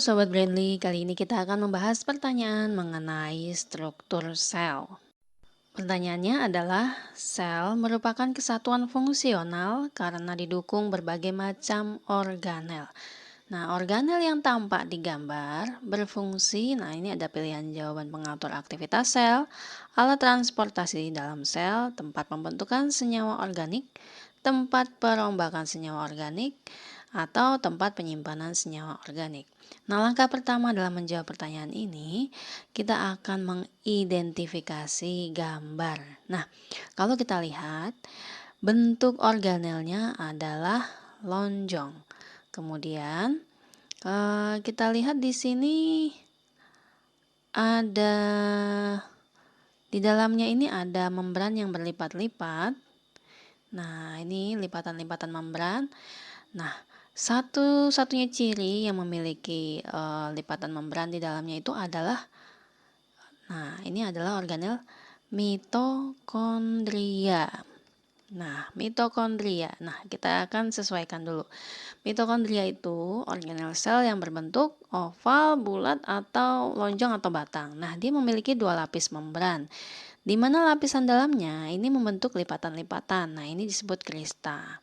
Sobat Brandly, kali ini kita akan membahas pertanyaan mengenai struktur sel. Pertanyaannya adalah, sel merupakan kesatuan fungsional karena didukung berbagai macam organel. Nah, organel yang tampak di gambar berfungsi, nah ini ada pilihan jawaban pengatur aktivitas sel, alat transportasi di dalam sel, tempat pembentukan senyawa organik, tempat perombakan senyawa organik, atau tempat penyimpanan senyawa organik. Nah, langkah pertama dalam menjawab pertanyaan ini, kita akan mengidentifikasi gambar. Nah, kalau kita lihat, bentuk organelnya adalah lonjong. Kemudian, kita lihat di sini ada di dalamnya ini ada membran yang berlipat-lipat. Nah, ini lipatan-lipatan membran. Nah, satu-satunya ciri yang memiliki lipatan membran di dalamnya itu adalah, nah ini adalah organel mitokondria. Nah, mitokondria. Nah, kita akan sesuaikan dulu. Mitokondria itu organel sel yang berbentuk oval, bulat, atau lonjong atau batang. Nah, dia memiliki dua lapis membran, di mana lapisan dalamnya ini membentuk lipatan-lipatan. Nah, ini disebut krista.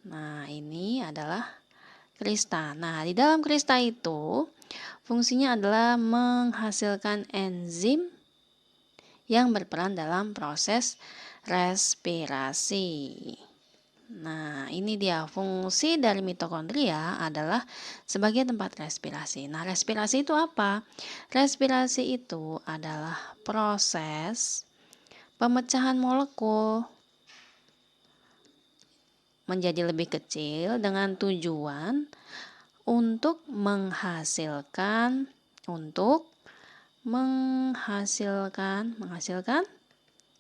Nah, ini adalah krista. Nah, di dalam krista itu fungsinya adalah menghasilkan enzim yang berperan dalam proses respirasi. Nah, ini dia fungsi dari mitokondria adalah sebagai tempat respirasi. Nah, respirasi itu apa? Respirasi itu adalah proses pemecahan molekul menjadi lebih kecil dengan tujuan untuk menghasilkan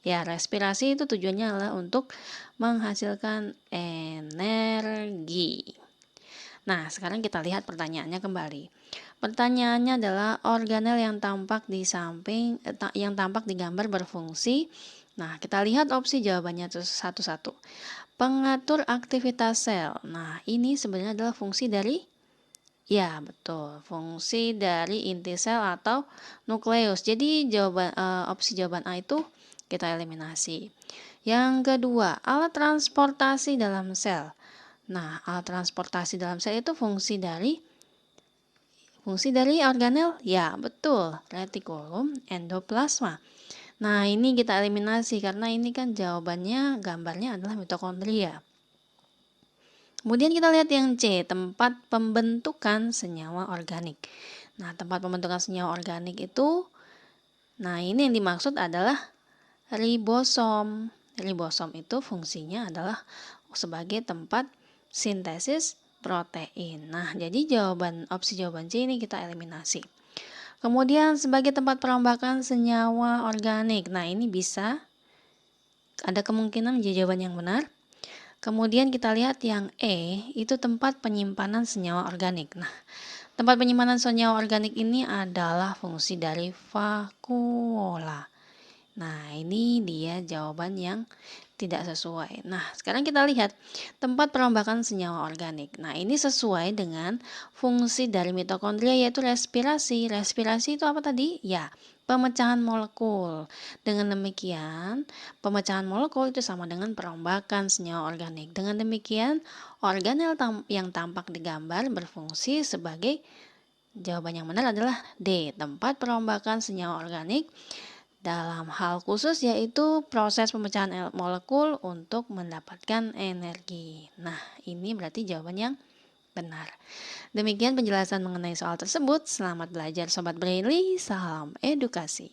ya, respirasi itu tujuannya adalah untuk menghasilkan energi. Nah, sekarang kita lihat pertanyaannya kembali. Pertanyaannya adalah organel yang tampak di gambar berfungsi. Nah, kita lihat opsi jawabannya satu-satu. Pengatur aktivitas sel. Nah, ini sebenarnya adalah fungsi dari, ya betul, fungsi dari inti sel atau nukleus. Jadi opsi jawaban A itu kita eliminasi. Yang kedua, alat transportasi dalam sel. Nah, alat transportasi dalam sel itu fungsi dari organel, ya betul, retikulum endoplasma. Nah, ini kita eliminasi karena ini kan jawabannya, gambarnya adalah mitokondria. Kemudian kita lihat yang C, tempat pembentukan senyawa organik. Nah, tempat pembentukan senyawa organik itu, nah ini yang dimaksud adalah ribosom. Ribosom itu fungsinya adalah sebagai tempat sintesis protein. Nah, jadi opsi jawaban C ini kita eliminasi. Kemudian sebagai tempat perombakan senyawa organik. Nah, ini bisa ada kemungkinan menjadi jawaban yang benar. Kemudian kita lihat yang E, itu tempat penyimpanan senyawa organik. Nah, tempat penyimpanan senyawa organik ini adalah fungsi dari vakuola. Nah, ini dia jawaban yang tidak sesuai. Nah, sekarang kita lihat tempat perombakan senyawa organik. Nah, ini sesuai dengan fungsi dari mitokondria, yaitu respirasi. Respirasi itu apa tadi? Ya, pemecahan molekul. Dengan demikian, pemecahan molekul itu sama dengan perombakan senyawa organik. Dengan demikian, organel yang tampak di gambar berfungsi sebagai, jawaban yang benar adalah D, tempat perombakan senyawa organik dalam hal khusus, yaitu proses pemecahan molekul untuk mendapatkan energi. Nah, ini berarti jawaban yang benar. Demikian penjelasan mengenai soal tersebut. Selamat belajar Sobat Brainly, salam edukasi.